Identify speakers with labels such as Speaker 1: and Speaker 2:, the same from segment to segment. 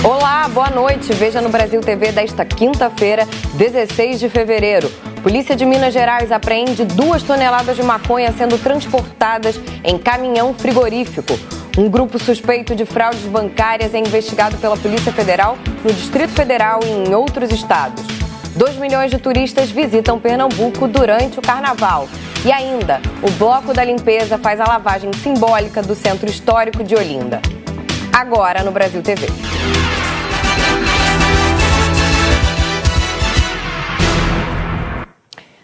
Speaker 1: Olá, boa noite. Veja no Brasil TV desta quinta-feira, 16 de fevereiro. Polícia de Minas Gerais apreende 2 toneladas de maconha sendo transportadas em caminhão frigorífico. Um grupo suspeito de fraudes bancárias é investigado pela Polícia Federal no Distrito Federal e em outros estados. 2 milhões de turistas visitam Pernambuco durante o Carnaval. E ainda, o Bloco da Limpeza faz a lavagem simbólica do Centro Histórico de Olinda. Agora no Brasil TV.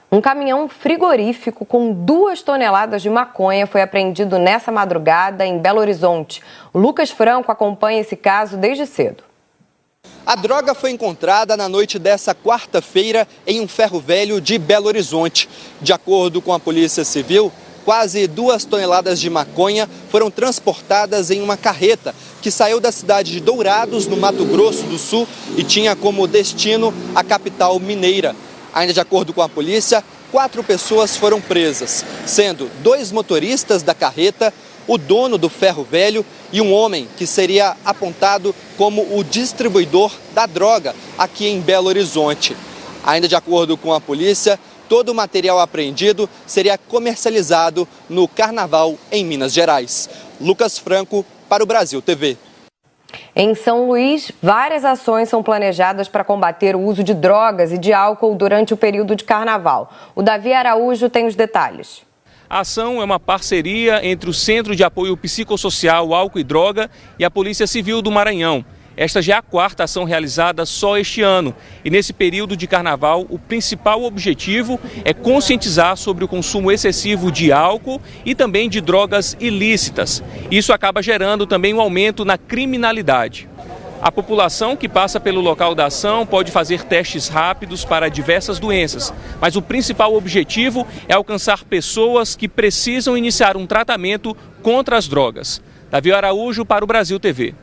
Speaker 1: Um caminhão frigorífico com 2 toneladas de maconha foi apreendido nessa madrugada em Belo Horizonte. O Lucas Franco acompanha esse caso desde cedo.
Speaker 2: A droga foi encontrada na noite dessa quarta-feira em um ferro velho de Belo Horizonte. De acordo com a Polícia Civil, quase 2 toneladas de maconha foram transportadas em uma carreta que saiu da cidade de Dourados, no Mato Grosso do Sul, e tinha como destino a capital mineira. Ainda de acordo com a polícia, 4 pessoas foram presas, sendo 2 motoristas da carreta, o dono do ferro velho e um homem que seria apontado como o distribuidor da droga aqui em Belo Horizonte. Ainda de acordo com a polícia, todo o material apreendido seria comercializado no Carnaval em Minas Gerais. Lucas Franco para o Brasil TV.
Speaker 1: Em São Luís, várias ações são planejadas para combater o uso de drogas e de álcool durante o período de Carnaval. O Davi Araújo tem os detalhes.
Speaker 3: A ação é uma parceria entre o Centro de Apoio Psicossocial, Álcool e Droga e a Polícia Civil do Maranhão. Esta já é a 4ª ação realizada só este ano. E nesse período de Carnaval, o principal objetivo é conscientizar sobre o consumo excessivo de álcool e também de drogas ilícitas. Isso acaba gerando também um aumento na criminalidade. A população que passa pelo local da ação pode fazer testes rápidos para diversas doenças, mas o principal objetivo é alcançar pessoas que precisam iniciar um tratamento contra as drogas. Davi Araújo para o Brasil TV.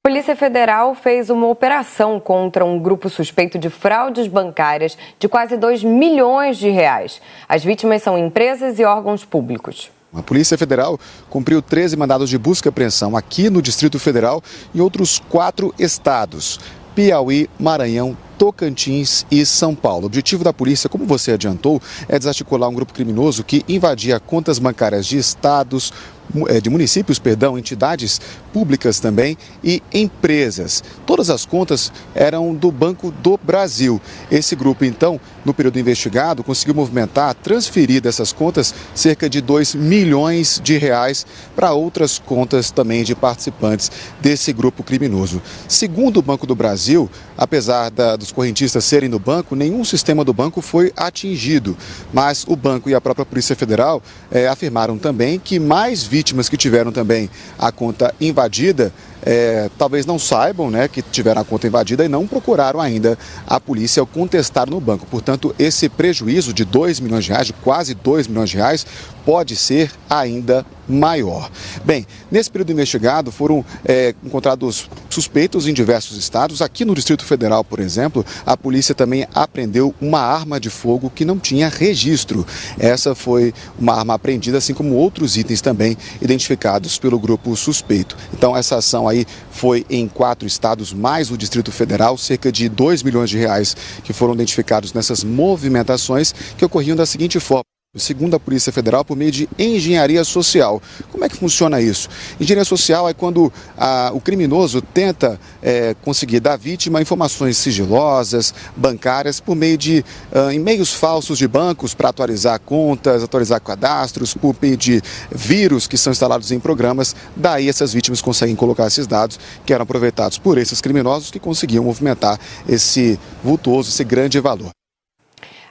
Speaker 1: A Polícia Federal fez uma operação contra um grupo suspeito de fraudes bancárias de quase 2 milhões de reais. As vítimas são empresas e órgãos públicos.
Speaker 4: A Polícia Federal cumpriu 13 mandados de busca e apreensão aqui no Distrito Federal e outros 4 estados: Piauí, Maranhão, Tocantins e São Paulo. O objetivo da polícia, como você adiantou, é desarticular um grupo criminoso que invadia contas bancárias de estados, de municípios, entidades públicas também e empresas. Todas as contas eram do Banco do Brasil. Esse grupo, então, no período investigado, conseguiu movimentar, transferir dessas contas cerca de 2 milhões de reais para outras contas também de participantes desse grupo criminoso. Segundo o Banco do Brasil, apesar dos correntistas serem do banco, nenhum sistema do banco foi atingido. Mas o banco e a própria Polícia Federal afirmaram também que mais vítimas que tiveram também a conta invadida, talvez não saibam, que tiveram a conta invadida e não procuraram ainda a polícia ao contestar no banco. Portanto, esse prejuízo de 2 milhões de reais, de quase 2 milhões de reais, pode ser ainda maior. Bem, nesse período investigado foram encontrados suspeitos em diversos estados. Aqui no Distrito Federal, por exemplo, a polícia também apreendeu uma arma de fogo que não tinha registro. Essa foi uma arma apreendida, assim como outros itens também identificados pelo grupo suspeito. Então, essa ação aí foi em 4 estados, mais o Distrito Federal, cerca de 2 milhões de reais que foram identificados nessas movimentações que ocorriam da seguinte forma. Segundo a Polícia Federal, por meio de engenharia social. Como é que funciona isso? Engenharia social é quando o criminoso tenta conseguir da vítima informações sigilosas, bancárias, por meio de e-mails falsos de bancos para atualizar contas, atualizar cadastros, por meio de vírus que são instalados em programas. Daí essas vítimas conseguem colocar esses dados que eram aproveitados por esses criminosos que conseguiam movimentar esse vultuoso, esse grande valor.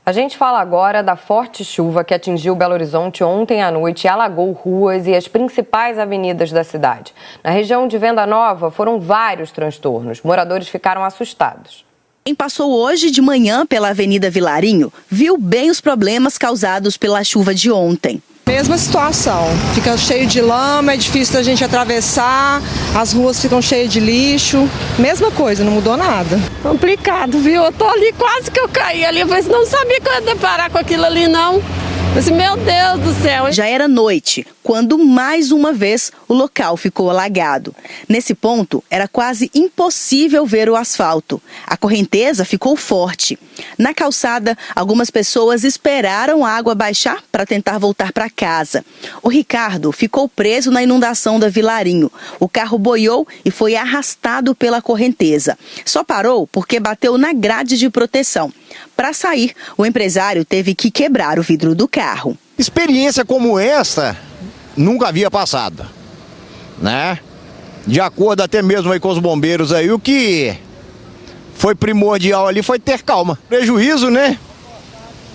Speaker 1: A gente fala agora da forte chuva que atingiu Belo Horizonte ontem à noite e alagou ruas e as principais avenidas da cidade. Na região de Venda Nova foram vários transtornos. Moradores ficaram assustados.
Speaker 5: Quem passou hoje de manhã pela Avenida Vilarinho viu bem os problemas causados pela chuva de ontem.
Speaker 6: Mesma situação, fica cheio de lama, é difícil da gente atravessar, as ruas ficam cheias de lixo, mesma coisa, não mudou nada.
Speaker 7: Complicado, viu? Eu tô ali, quase que eu caí ali, mas não sabia que eu ia deparar com aquilo ali, não. Assim, meu Deus do céu.
Speaker 5: Já era noite, quando mais uma vez o local ficou alagado. Nesse ponto, era quase impossível ver o asfalto. A correnteza ficou forte. Na calçada, algumas pessoas esperaram a água baixar para tentar voltar para casa. O Ricardo ficou preso na inundação da Vilarinho. O carro boiou e foi arrastado pela correnteza. Só parou porque bateu na grade de proteção. Para sair, o empresário teve que quebrar o vidro do carro.
Speaker 8: Experiência como esta nunca havia passado, né? De acordo até mesmo aí com os bombeiros aí, o que foi primordial ali foi ter calma. Prejuízo, né?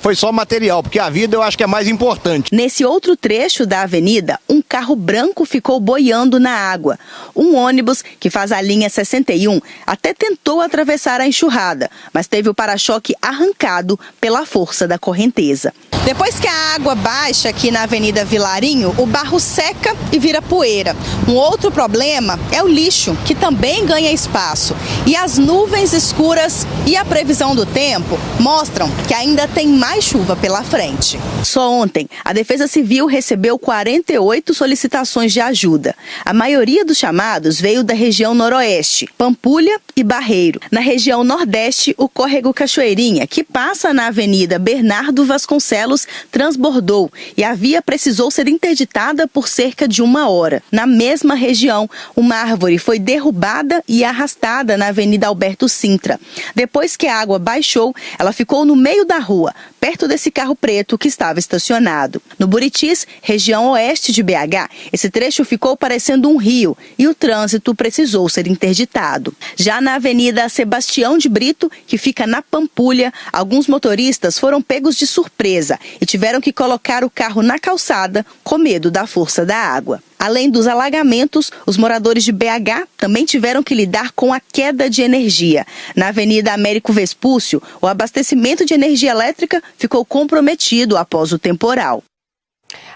Speaker 8: Foi só material, porque a vida eu acho que é mais importante.
Speaker 5: Nesse outro trecho da avenida, um carro branco ficou boiando na água. Um ônibus, que faz a linha 61, até tentou atravessar a enxurrada, mas teve o para-choque arrancado pela força da correnteza. Depois que a água baixa aqui na Avenida Vilarinho, o barro seca e vira poeira. Um outro problema é o lixo, que também ganha espaço. E as nuvens escuras e a previsão do tempo mostram que ainda tem mais chuva pela frente. Só ontem, a Defesa Civil recebeu 48 solicitações de ajuda. A maioria dos chamados veio da região noroeste, Pampulha e Barreiro. Na região nordeste, o córrego Cachoeirinha, que passa na Avenida Bernardo Vasconcelos, transbordou e a via precisou ser interditada por cerca de 1 hora. Na mesma região, uma árvore foi derrubada e arrastada na Avenida Alberto Sintra. Depois que a água baixou, ela ficou no meio da rua, perto desse carro preto que estava estacionado. No Buritis, região oeste de BH, esse trecho ficou parecendo um rio e o trânsito precisou ser interditado. Já na Avenida Sebastião de Brito, que fica na Pampulha, alguns motoristas foram pegos de surpresa e tiveram que colocar o carro na calçada com medo da força da água. Além dos alagamentos, os moradores de BH também tiveram que lidar com a queda de energia. Na Avenida Américo Vespúcio, o abastecimento de energia elétrica ficou comprometido após o temporal.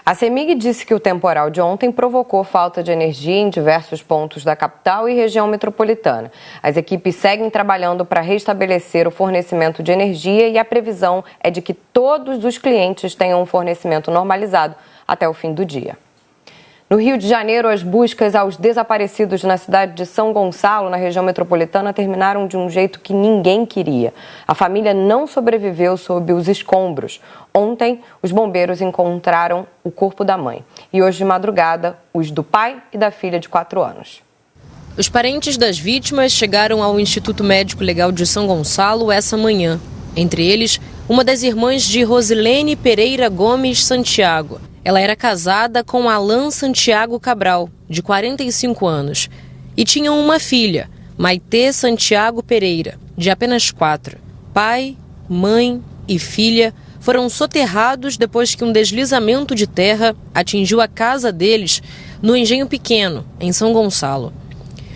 Speaker 1: A CEMIG disse que o temporal de ontem provocou falta de energia em diversos pontos da capital e região metropolitana. As equipes seguem trabalhando para restabelecer o fornecimento de energia e a previsão é de que todos os clientes tenham um fornecimento normalizado até o fim do dia. No Rio de Janeiro, as buscas aos desaparecidos na cidade de São Gonçalo, na região metropolitana, terminaram de um jeito que ninguém queria. A família não sobreviveu sob os escombros. Ontem, os bombeiros encontraram o corpo da mãe. E hoje de madrugada, os do pai e da filha de 4 anos.
Speaker 9: Os parentes das vítimas chegaram ao Instituto Médico Legal de São Gonçalo essa manhã. Entre eles, uma das irmãs de Rosilene Pereira Gomes Santiago. Ela era casada com Alan Santiago Cabral, de 45 anos, e tinham uma filha, Maitê Santiago Pereira, de apenas 4. Pai, mãe e filha foram soterrados depois que um deslizamento de terra atingiu a casa deles no Engenho Pequeno, em São Gonçalo.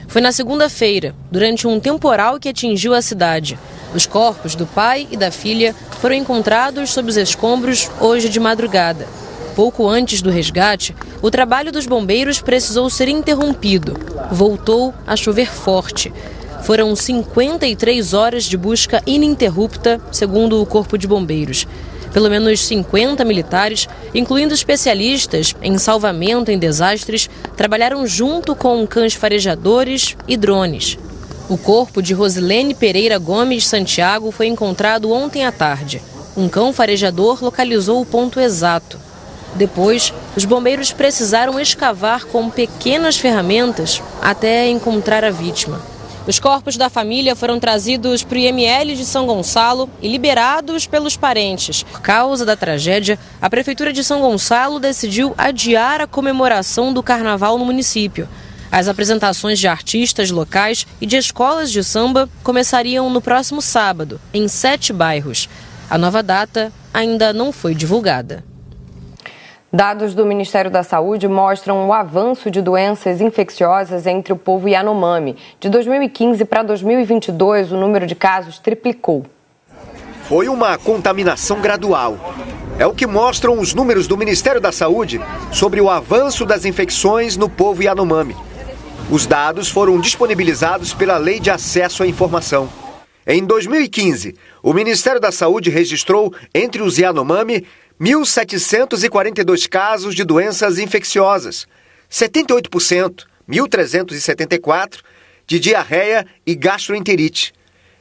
Speaker 9: Foi na segunda-feira, durante um temporal que atingiu a cidade. Os corpos do pai e da filha foram encontrados sob os escombros hoje de madrugada. Pouco antes do resgate, o trabalho dos bombeiros precisou ser interrompido. Voltou a chover forte. Foram 53 horas de busca ininterrupta, segundo o Corpo de Bombeiros. Pelo menos 50 militares, incluindo especialistas em salvamento em desastres, trabalharam junto com cães farejadores e drones. O corpo de Rosilene Pereira Gomes Santiago foi encontrado ontem à tarde. Um cão farejador localizou o ponto exato. Depois, os bombeiros precisaram escavar com pequenas ferramentas até encontrar a vítima. Os corpos da família foram trazidos para o IML de São Gonçalo e liberados pelos parentes. Por causa da tragédia, a Prefeitura de São Gonçalo decidiu adiar a comemoração do carnaval no município. As apresentações de artistas locais e de escolas de samba começariam no próximo sábado, em 7 bairros. A nova data ainda não foi divulgada.
Speaker 1: Dados do Ministério da Saúde mostram o avanço de doenças infecciosas entre o povo Yanomami. De 2015 para 2022, o número de casos triplicou.
Speaker 10: Foi uma contaminação gradual. É o que mostram os números do Ministério da Saúde sobre o avanço das infecções no povo Yanomami. Os dados foram disponibilizados pela Lei de Acesso à Informação. Em 2015, o Ministério da Saúde registrou, entre os Yanomami, 1.742 casos de doenças infecciosas, 78%, 1.374, de diarreia e gastroenterite.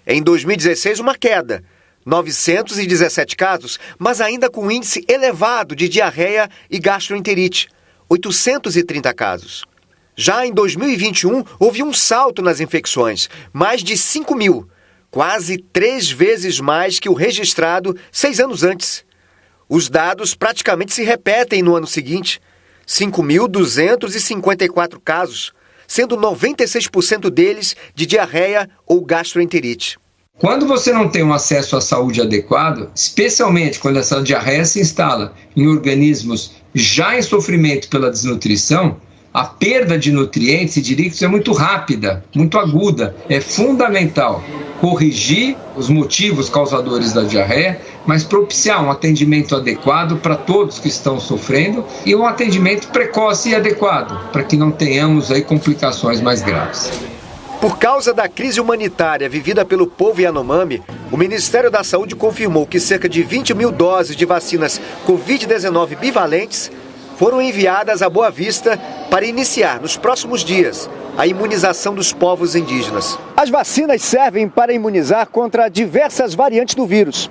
Speaker 10: Em 2016, uma queda, 917 casos, mas ainda com índice elevado de diarreia e gastroenterite, 830 casos. Já em 2021, houve um salto nas infecções, mais de 5 mil, quase 3 vezes mais que o registrado 6 anos antes. Os dados praticamente se repetem no ano seguinte, 5.254 casos, sendo 96% deles de diarreia ou gastroenterite.
Speaker 7: Quando você não tem um acesso à saúde adequado, especialmente quando essa diarreia se instala em organismos já em sofrimento pela desnutrição, a perda de nutrientes e de líquidos é muito rápida, muito aguda. É fundamental corrigir os motivos causadores da diarreia, mas propiciar um atendimento adequado para todos que estão sofrendo e um atendimento precoce e adequado, para que não tenhamos aí complicações mais graves.
Speaker 10: Por causa da crise humanitária vivida pelo povo Yanomami, o Ministério da Saúde confirmou que cerca de 20 mil doses de vacinas Covid-19 bivalentes foram enviadas a Boa Vista para iniciar, nos próximos dias, a imunização dos povos indígenas. As vacinas servem para imunizar contra diversas variantes do vírus.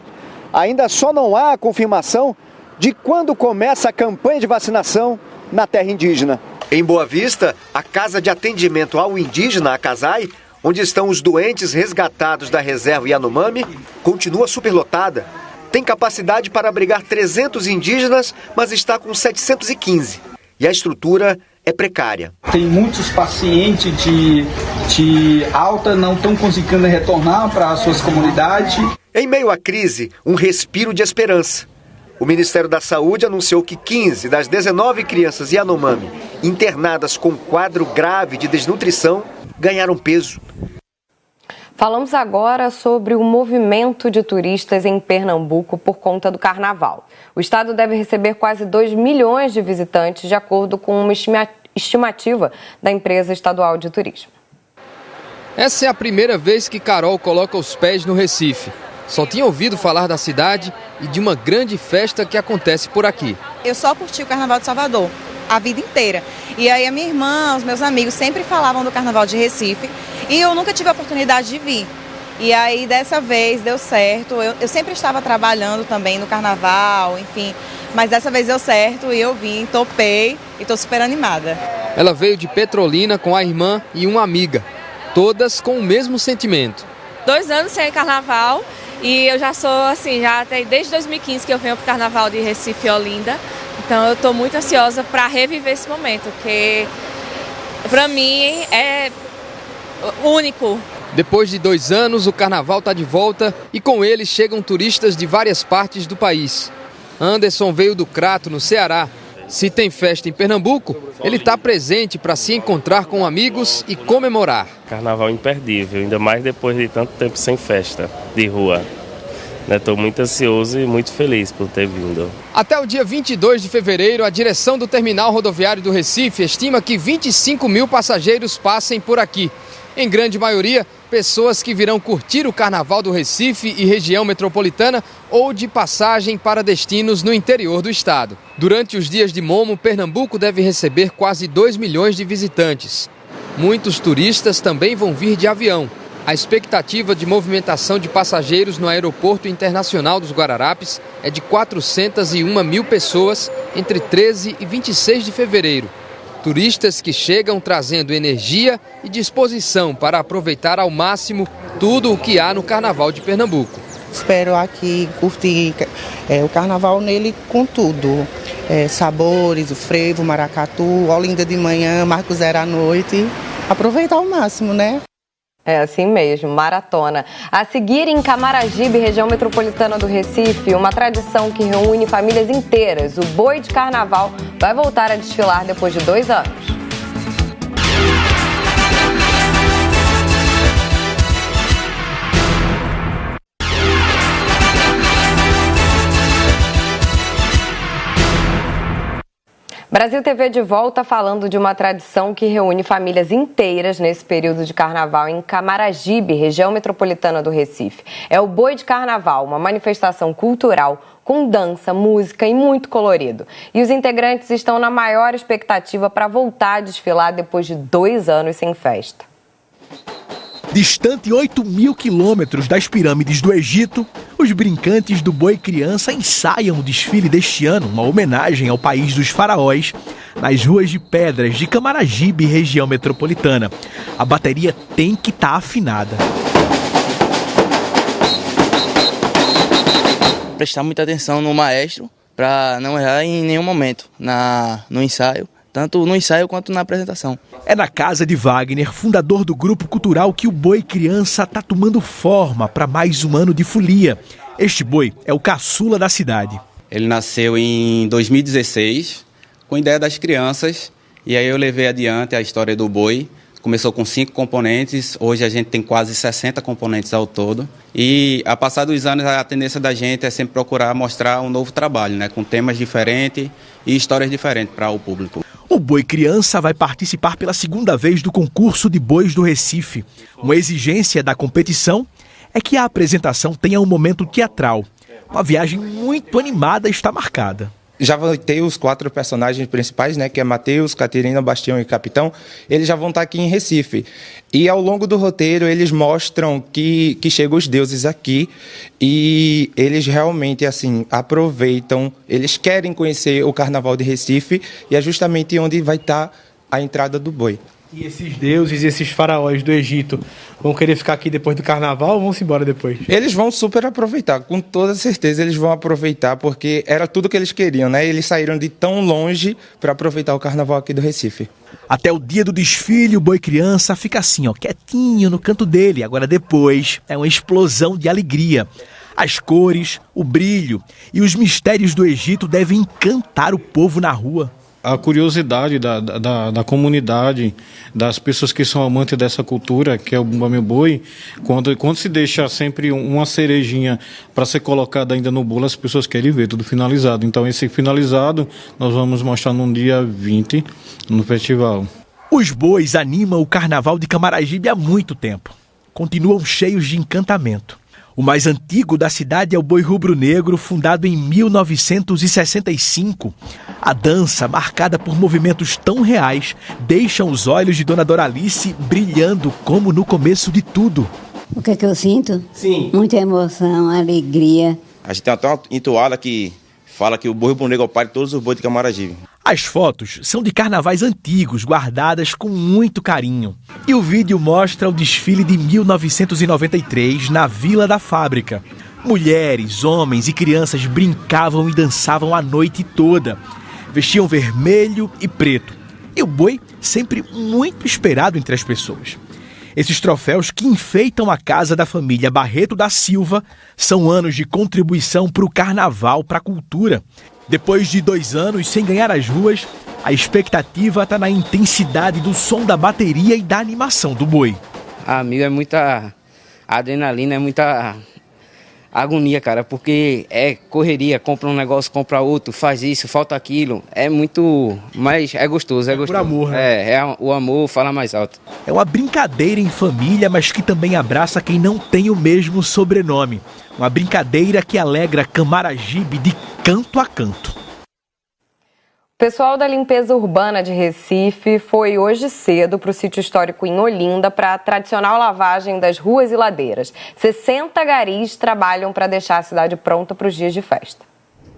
Speaker 10: Ainda só não há a confirmação de quando começa a campanha de vacinação na terra indígena. Em Boa Vista, a Casa de Atendimento ao Indígena, a CASAI, onde estão os doentes resgatados da reserva Yanomami, continua superlotada. Tem capacidade para abrigar 300 indígenas, mas está com 715. E a estrutura é precária.
Speaker 11: Tem muitos pacientes de alta não estão conseguindo retornar para as suas comunidades.
Speaker 10: Em meio à crise, um respiro de esperança. O Ministério da Saúde anunciou que 15 das 19 crianças Yanomami internadas com quadro grave de desnutrição ganharam peso.
Speaker 1: Falamos agora sobre o movimento de turistas em Pernambuco por conta do carnaval. O estado deve receber quase 2 milhões de visitantes, de acordo com uma estimativa da empresa estadual de turismo.
Speaker 12: Essa é a primeira vez que Carol coloca os pés no Recife. Só tinha ouvido falar da cidade e de uma grande festa que acontece por aqui.
Speaker 13: Eu só curti o Carnaval de Salvador a vida inteira. E aí a minha irmã, os meus amigos sempre falavam do Carnaval de Recife e eu nunca tive a oportunidade de vir. E aí dessa vez deu certo. Eu sempre estava trabalhando também no Carnaval, enfim. Mas dessa vez deu certo e eu vim, topei e estou super animada.
Speaker 12: Ela veio de Petrolina com a irmã e uma amiga, todas com o mesmo sentimento.
Speaker 14: 2 anos sem Carnaval. E eu já sou assim, já até desde 2015 que eu venho para o Carnaval de Recife e Olinda. Então eu estou muito ansiosa para reviver esse momento, que para mim é único.
Speaker 12: Depois de 2 anos, o Carnaval está de volta e com ele chegam turistas de várias partes do país. Anderson veio do Crato, no Ceará. Se tem festa em Pernambuco, ele está presente para se encontrar com amigos e comemorar.
Speaker 15: Carnaval imperdível, ainda mais depois de tanto tempo sem festa de rua. Estou muito ansioso e muito feliz por ter vindo.
Speaker 12: Até o dia 22 de fevereiro, a direção do Terminal Rodoviário do Recife estima que 25 mil passageiros passem por aqui. Em grande maioria, pessoas que virão curtir o Carnaval do Recife e região metropolitana ou de passagem para destinos no interior do estado. Durante os dias de Momo, Pernambuco deve receber quase 2 milhões de visitantes. Muitos turistas também vão vir de avião. A expectativa de movimentação de passageiros no Aeroporto Internacional dos Guararapes é de 401 mil pessoas entre 13 e 26 de fevereiro. Turistas que chegam trazendo energia e disposição para aproveitar ao máximo tudo o que há no Carnaval de Pernambuco.
Speaker 16: Espero aqui curtir o Carnaval nele com tudo. Sabores, o frevo, o maracatu, Olinda de manhã, Marco Zero à noite. Aproveitar ao máximo, né?
Speaker 1: É assim mesmo, maratona. A seguir, em Camaragibe, região metropolitana do Recife, uma tradição que reúne famílias inteiras. O boi de carnaval vai voltar a desfilar depois de 2 anos. Brasil TV de volta falando de uma tradição que reúne famílias inteiras nesse período de carnaval em Camaragibe, região metropolitana do Recife. É o Boi de Carnaval, uma manifestação cultural com dança, música e muito colorido. E os integrantes estão na maior expectativa para voltar a desfilar depois de 2 anos sem festa.
Speaker 17: Distante 8.000 quilômetros das pirâmides do Egito, os brincantes do Boi Criança ensaiam o desfile deste ano, uma homenagem ao país dos faraós, nas ruas de pedras de Camaragibe, região metropolitana. A bateria tem que estar afinada.
Speaker 18: Prestar muita atenção no maestro para não errar em nenhum momento no ensaio, tanto no ensaio quanto na apresentação.
Speaker 17: É na casa de Wagner, fundador do grupo cultural, que o Boi Criança está tomando forma para mais um ano de folia. Este boi é o caçula da cidade.
Speaker 19: Ele nasceu em 2016, com a ideia das crianças, e aí eu levei adiante a história do boi. Começou com 5 componentes, hoje a gente tem quase 60 componentes ao todo. E, a passar dos anos, a tendência da gente é sempre procurar mostrar um novo trabalho, né, com temas diferentes e histórias diferentes para o público.
Speaker 17: O Boi Criança vai participar pela 2ª vez do concurso de bois do Recife. Uma exigência da competição é que a apresentação tenha um momento teatral. Uma viagem muito animada está marcada.
Speaker 20: Já vão ter os 4 personagens principais, né, que é Mateus, Caterina, Bastião e Capitão. Eles já vão estar aqui em Recife. E ao longo do roteiro eles mostram que chegam os deuses aqui e eles realmente assim aproveitam, eles querem conhecer o Carnaval de Recife e é justamente onde vai estar a entrada do boi.
Speaker 21: E esses deuses, esses faraós do Egito vão querer ficar aqui depois do carnaval ou vão se embora depois?
Speaker 20: Eles vão super aproveitar, com toda certeza eles vão aproveitar, porque era tudo que eles queriam, né? Eles saíram de tão longe para aproveitar o carnaval aqui do Recife.
Speaker 17: Até o dia do desfile, o Boi Criança fica assim, ó, quietinho no canto dele. Agora depois é uma explosão de alegria. As cores, o brilho e os mistérios do Egito devem encantar o povo na rua.
Speaker 22: A curiosidade da comunidade, das pessoas que são amantes dessa cultura, que é o Bumba Meu Boi, quando se deixa sempre uma cerejinha para ser colocada ainda no bolo, as pessoas querem ver tudo finalizado. Então esse finalizado nós vamos mostrar no dia 20 no festival.
Speaker 17: Os bois animam o Carnaval de Camaragibe há muito tempo. Continuam cheios de encantamento. O mais antigo da cidade é o Boi Rubro-Negro, fundado em 1965. A dança, marcada por movimentos tão reais, deixa os olhos de Dona Doralice brilhando como no começo de tudo.
Speaker 23: O que eu sinto?
Speaker 22: Sim.
Speaker 23: Muita emoção, alegria.
Speaker 24: A gente tem até uma entoada que fala que o Boi Rubro-Negro é o pai de todos os bois de Camaragibe.
Speaker 17: As fotos são de carnavais antigos, guardadas com muito carinho. E o vídeo mostra o desfile de 1993 na Vila da Fábrica. Mulheres, homens e crianças brincavam e dançavam a noite toda. Vestiam vermelho e preto. E o boi sempre muito esperado entre as pessoas. Esses troféus que enfeitam a casa da família Barreto da Silva são anos de contribuição para o carnaval, para a cultura. Depois de 2 anos sem ganhar as ruas, a expectativa está na intensidade do som da bateria e da animação do boi.
Speaker 18: Amigo, é muita adrenalina, é muita agonia, cara, porque é correria, compra um negócio, compra outro, faz isso, falta aquilo. É muito, mas é gostoso, é gostoso.
Speaker 21: Por amor, né?
Speaker 18: O amor fala mais alto.
Speaker 17: É uma brincadeira em família, mas que também abraça quem não tem o mesmo sobrenome. Uma brincadeira que alegra Camaragibe de canto a canto.
Speaker 1: O pessoal da limpeza urbana de Recife foi hoje cedo para o sítio histórico em Olinda para a tradicional lavagem das ruas e ladeiras. 60 garis trabalham para deixar a cidade pronta para os dias de festa.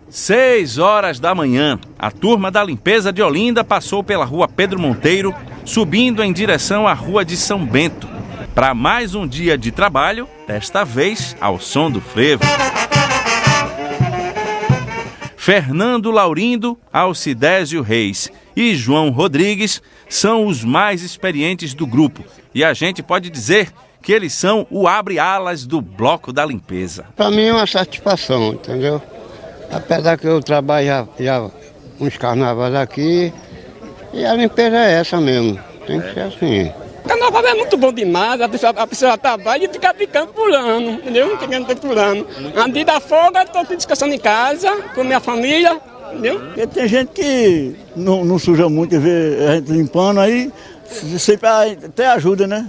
Speaker 25: 6 horas da manhã, a turma da limpeza de Olinda passou pela rua Pedro Monteiro, subindo em direção à rua de São Bento, para mais um dia de trabalho, desta vez ao som do frevo. Fernando Laurindo, Alcidésio Reis e João Rodrigues são os mais experientes do grupo. E a gente pode dizer que eles são o abre-alas do bloco da limpeza.
Speaker 26: Para mim é uma satisfação, entendeu? Apesar que eu trabalho já uns carnavais aqui, e a limpeza é essa mesmo, tem que ser assim.
Speaker 27: O carnaval é muito bom demais, a pessoa trabalha e fica ficando pulando, entendeu? Ficando pulando. A dia da folga, estou descansando em casa, com minha família,
Speaker 2: entendeu? Porque tem gente que não suja muito, vê a gente limpando, aí sempre até ajuda, né?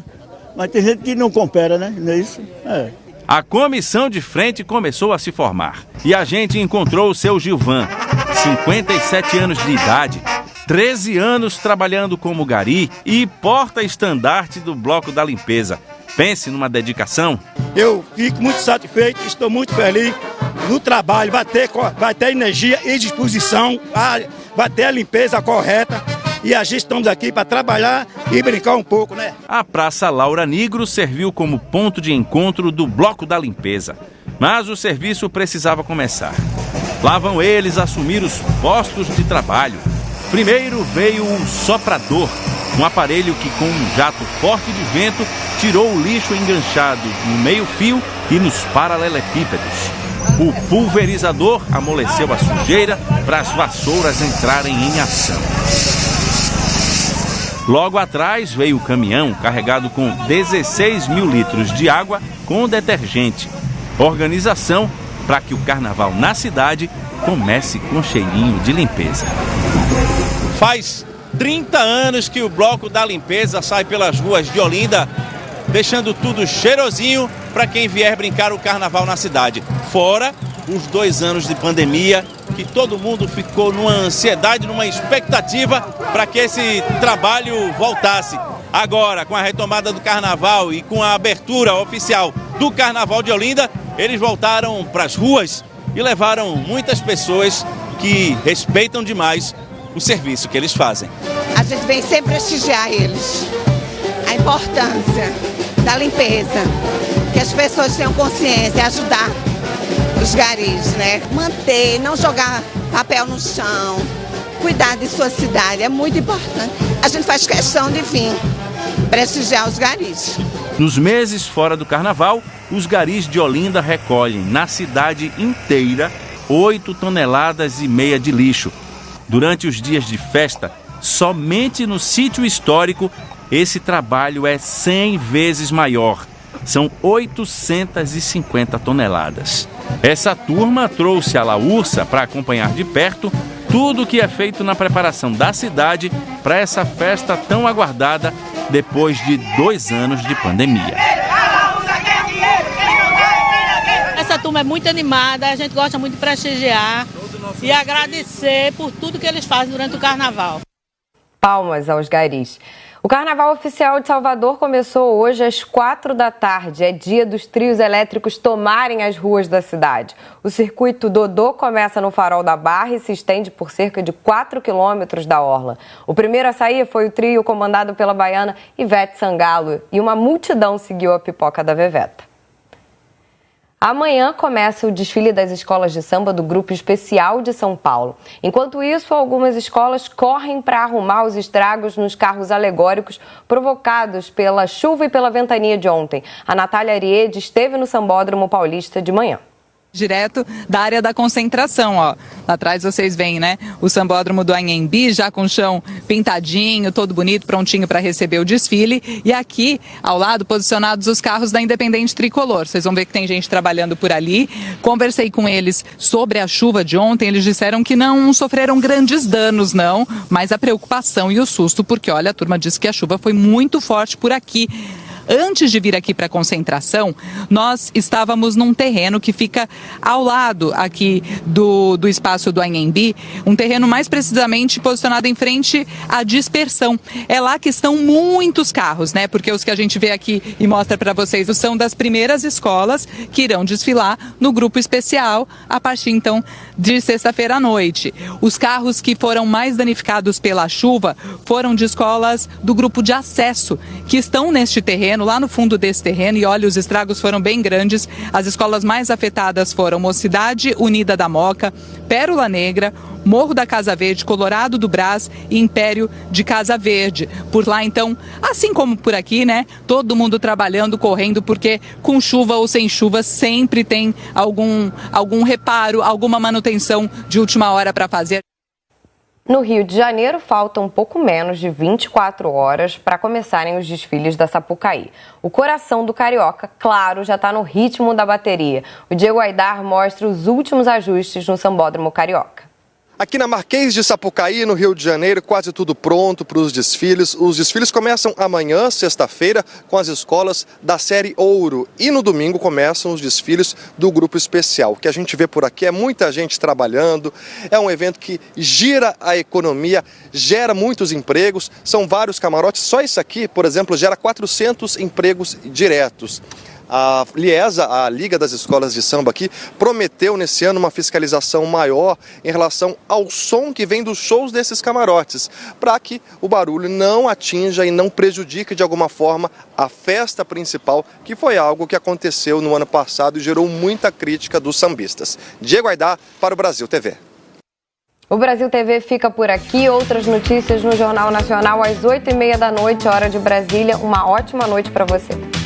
Speaker 2: Mas tem gente que não coopera, né? Não é isso? É.
Speaker 25: A comissão de frente começou a se formar e a gente encontrou o seu Gilvan, 57 anos de idade, 13 anos trabalhando como gari e porta-estandarte do Bloco da Limpeza. Pense numa dedicação.
Speaker 2: Eu fico muito satisfeito, estou muito feliz no trabalho, vai ter energia e disposição, vai ter a limpeza correta e a gente estamos aqui para trabalhar e brincar um pouco, né?
Speaker 25: A Praça Laura Nigro serviu como ponto de encontro do Bloco da Limpeza, mas o serviço precisava começar. Lá vão eles assumir os postos de trabalho. Primeiro veio o soprador, um aparelho que com um jato forte de vento tirou o lixo enganchado no meio-fio e nos paralelepípedos. O pulverizador amoleceu a sujeira para as vassouras entrarem em ação. Logo atrás veio o caminhão carregado com 16 mil litros de água com detergente. Organização para que o carnaval na cidade comece com cheirinho de limpeza. Faz 30 anos que o Bloco da Limpeza sai pelas ruas de Olinda, deixando tudo cheirosinho para quem vier brincar o carnaval na cidade. Fora os 2 anos de pandemia, que todo mundo ficou numa ansiedade, numa expectativa para que esse trabalho voltasse. Agora, com a retomada do carnaval e com a abertura oficial do Carnaval de Olinda, eles voltaram para as ruas e levaram muitas pessoas que respeitam demais o serviço que eles fazem.
Speaker 3: A gente vem sempre prestigiar eles, a importância da limpeza, que as pessoas tenham consciência, ajudar os garis, né? Manter, não jogar papel no chão, cuidar de sua cidade, é muito importante. A gente faz questão de vir prestigiar os garis.
Speaker 25: Nos meses fora do carnaval, os garis de Olinda recolhem na cidade inteira 8,5 toneladas de lixo. Durante os dias de festa, somente no sítio histórico, esse trabalho é 100 vezes maior. São 850 toneladas. Essa turma trouxe a Laursa para acompanhar de perto tudo o que é feito na preparação da cidade para essa festa tão aguardada depois de 2 anos de pandemia.
Speaker 4: Essa turma é muito animada, a gente gosta muito de prestigiar e agradecer por tudo que eles fazem durante o carnaval.
Speaker 1: Palmas aos garis. O Carnaval Oficial de Salvador começou hoje às 4 da tarde. É dia dos trios elétricos tomarem as ruas da cidade. O circuito Dodô começa no Farol da Barra e se estende por cerca de 4 quilômetros da orla. O primeiro a sair foi o trio comandado pela baiana Ivete Sangalo e uma multidão seguiu a pipoca da Veveta. Amanhã começa o desfile das escolas de samba do Grupo Especial de São Paulo. Enquanto isso, algumas escolas correm para arrumar os estragos nos carros alegóricos provocados pela chuva e pela ventania de ontem. A Natália Ariede esteve no Sambódromo Paulista de manhã.
Speaker 5: Direto da área da concentração, ó. Lá atrás vocês veem, né? O Sambódromo do Anhembi, já com o chão pintadinho, todo bonito, prontinho para receber o desfile. E aqui, ao lado, posicionados os carros da Independente Tricolor. Vocês vão ver que tem gente trabalhando por ali. Conversei com eles sobre a chuva de ontem. Eles disseram que não sofreram grandes danos, não. Mas a preocupação e o susto, porque, olha, a turma disse que a chuva foi muito forte por aqui. Antes de vir aqui para a concentração, nós estávamos num terreno que fica ao lado aqui do espaço do Anhembi, um terreno mais precisamente posicionado em frente à dispersão. É lá que estão muitos carros, né? Porque os que a gente vê aqui e mostra para vocês são das primeiras escolas que irão desfilar no grupo especial a partir então de sexta-feira à noite. Os carros que foram mais danificados pela chuva foram de escolas do grupo de acesso, que estão neste terreno, lá no fundo desse terreno, e olha, os estragos foram bem grandes. As escolas mais afetadas foram Mocidade Unida da Moca, Pérola Negra, Morro da Casa Verde, Colorado do Brás e Império de Casa Verde. Por lá, então, assim como por aqui, né, todo mundo trabalhando, correndo, porque com chuva ou sem chuva sempre tem algum reparo, alguma manutenção de última hora para fazer.
Speaker 1: No Rio de Janeiro, faltam um pouco menos de 24 horas para começarem os desfiles da Sapucaí. O coração do carioca, claro, já está no ritmo da bateria. O Diego Aidar mostra os últimos ajustes no Sambódromo Carioca.
Speaker 6: Aqui na Marquês de Sapucaí, no Rio de Janeiro, quase tudo pronto para os desfiles. Os desfiles começam amanhã, sexta-feira, com as escolas da série Ouro. E no domingo começam os desfiles do Grupo Especial. O que a gente vê por aqui é muita gente trabalhando, é um evento que gira a economia, gera muitos empregos, são vários camarotes. Só isso aqui, por exemplo, gera 400 empregos diretos. A Liesa, a Liga das Escolas de Samba aqui, prometeu nesse ano uma fiscalização maior em relação ao som que vem dos shows desses camarotes, para que o barulho não atinja e não prejudique de alguma forma a festa principal, que foi algo que aconteceu no ano passado e gerou muita crítica dos sambistas. Diego Aidar para o Brasil TV.
Speaker 1: O Brasil TV fica por aqui. Outras notícias no Jornal Nacional às 8h30 da noite, hora de Brasília. Uma ótima noite para você.